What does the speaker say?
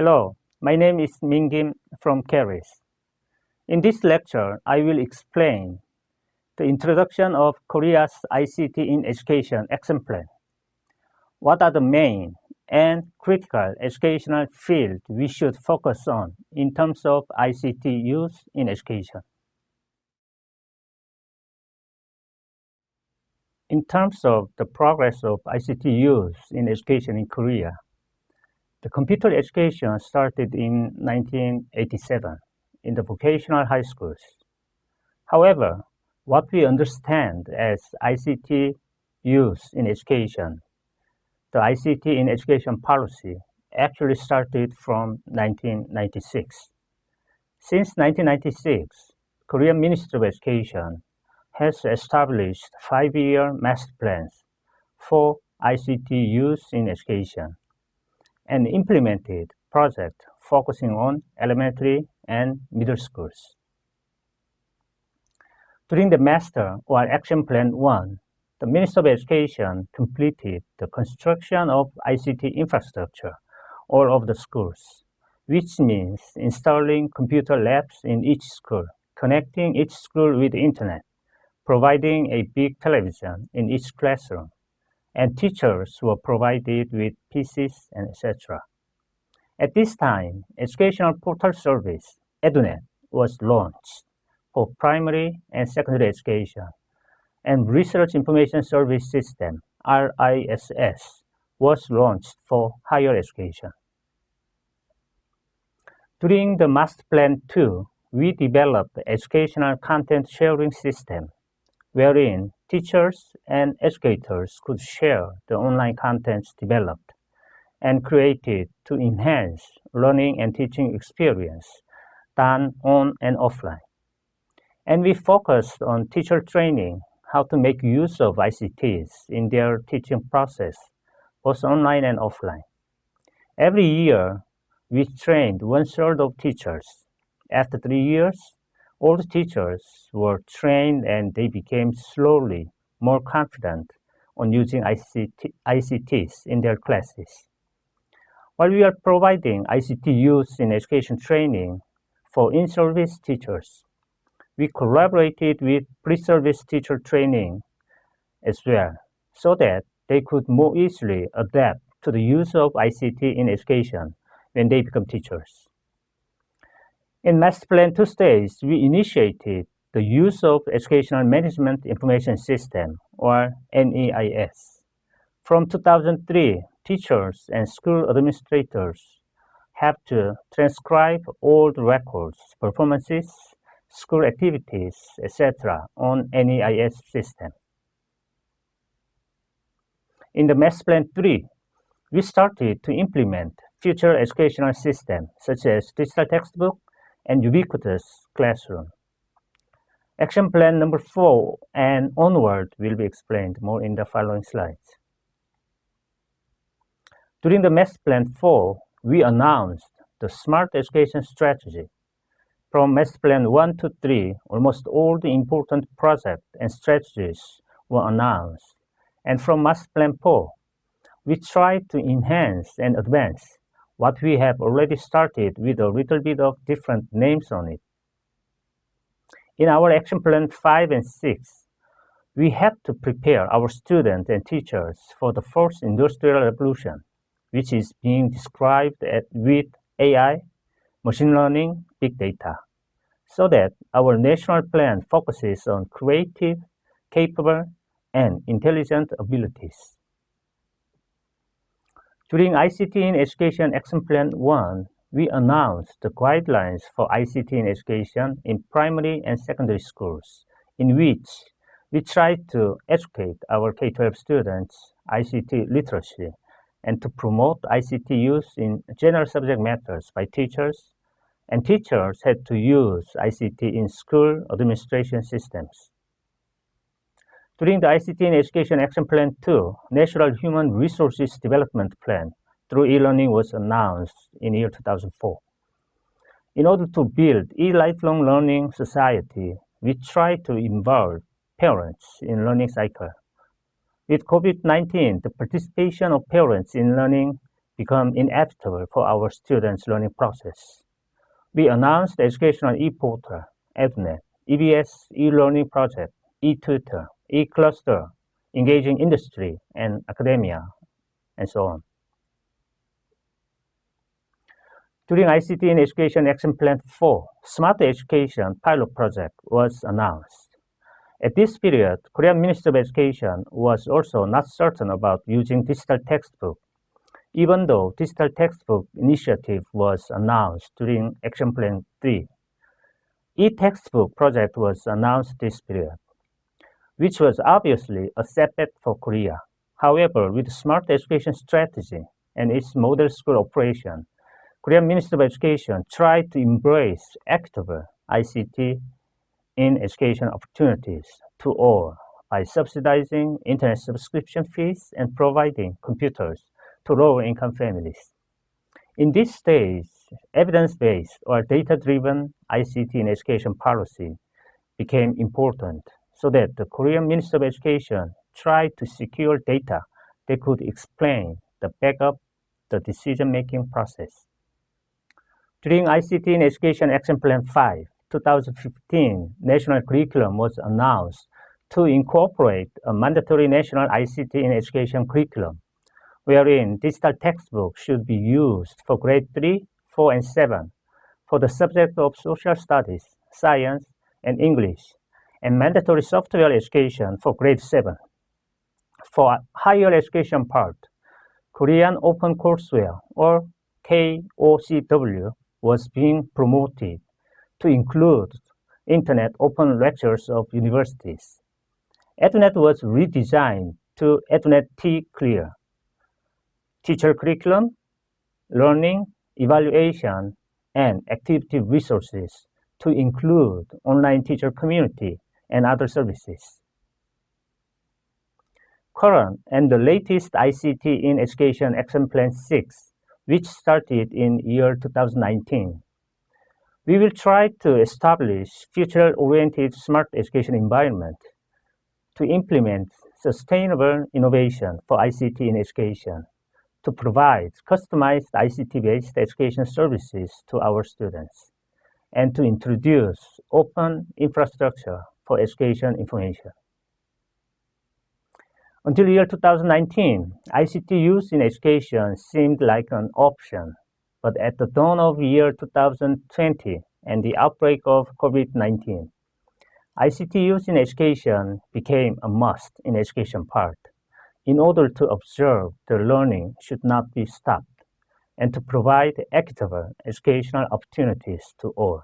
Hello, my name is Min Kim from Keris. In this lecture, I will explain the introduction of Korea's ICT in Education Action Plan. What are the main and critical educational fields we should focus on in terms of ICT use in education? In terms of the progress of ICT use in education in Korea, the computer education started in 1987 in the vocational high schools. However, what we understand as ICT use in education, the ICT in education policy actually started from 1996. Since 1996, Korean Ministry of Education has established 5-year master plans for ICT use in education and implemented projects focusing on elementary and middle schools. During the Master or Action Plan 1, the Ministry of Education completed the construction of ICT infrastructure all over the schools, which means installing computer labs in each school, connecting each school with the internet, providing a big television in each classroom, and teachers were provided with PCs and etc. At this time, Educational Portal Service, EduNet, was launched for primary and secondary education, and Research Information Service System, RISS, was launched for higher education. During the Master Plan 2, we developed the Educational Content Sharing System, wherein teachers and educators could share the online contents developed and created to enhance learning and teaching experience done on and offline. And we focused on teacher training, how to make use of ICTs in their teaching process, both online and offline. Every year, we trained 1/3 of teachers. After 3 years, all the teachers were trained and they became slowly more confident on using ICTs in their classes. While we are providing ICT use in education training for in-service teachers, we collaborated with pre-service teacher training as well, so that they could more easily adapt to the use of ICT in education when they become teachers. In Master Plan 2 stage, we initiated the use of Educational Management Information System, or NEIS. From 2003, teachers and school administrators have to transcribe all the records, performances, school activities, etc. on NEIS system. In the Master Plan 3, we started to implement future educational systems such as digital textbook and ubiquitous classroom. Action Plan number 4 and onward will be explained more in the following slides. During the Master Plan 4, we announced the Smart Education Strategy. From Master Plan 1 to 3, almost all the important projects and strategies were announced. And from Master Plan 4, we tried to enhance and advance what we have already started with a little bit of different names on it. In our Action Plan 5 and 6, we had to prepare our students and teachers for the fourth industrial revolution, which is being described with AI, machine learning, big data, so that our national plan focuses on creative, capable, and intelligent abilities. During ICT in Education Action Plan 1, we announced the guidelines for ICT in education in primary and secondary schools, in which we tried to educate our K-12 students ICT literacy and to promote ICT use in general subject matters by teachers, and teachers had to use ICT in school administration systems. During the ICT in Education Action Plan 2, National Human Resources Development Plan through e-learning was announced in year 2004. In order to build a lifelong learning society, we try to involve parents in learning cycle. With COVID-19, the participation of parents in learning become inevitable for our students' learning process. We announced the educational e-portal, EduNet, EBS e-learning project, e-tutor, e-cluster, engaging industry and academia, and so on. During ICT in Education Action Plan 4, Smart Education pilot project was announced. At this period, Korean Ministry of Education was also not certain about using digital textbook, even though digital textbook initiative was announced during Action Plan 3. E-textbook project was announced this period, which was obviously a setback for Korea. However, with smart education strategy and its model school operation, Korean Ministry of Education tried to embrace active ICT in education opportunities to all by subsidizing internet subscription fees and providing computers to lower-income families. In this stage, evidence-based or data-driven ICT in education policy became important so that the Korean Ministry of Education tried to secure data that could explain the backup the decision-making process. During ICT in Education Action Plan 5, 2015 national curriculum was announced to incorporate a mandatory national ICT in education curriculum, wherein digital textbooks should be used for grade 3, 4, and 7 for the subject of social studies, science, and English, and mandatory software education for grade 7. For higher education part, Korean Open Courseware, or KOCW, was being promoted to include Internet open lectures of universities. EduNet was redesigned to EduNet T-Clear. Teacher curriculum, learning, evaluation, and activity resources to include online teacher community and other services. Current and the latest ICT in Education Action Plan 6, which started in year 2019. We will try to establish future-oriented smart education environment to implement sustainable innovation for ICT in education, to provide customized ICT-based education services to our students, and to introduce open infrastructure for education information. Until year 2019, ICT use in education seemed like an option, but at the dawn of year 2020 and the outbreak of COVID-19, ICT use in education became a must in education part in order to observe the learning should not be stopped and to provide equitable educational opportunities to all.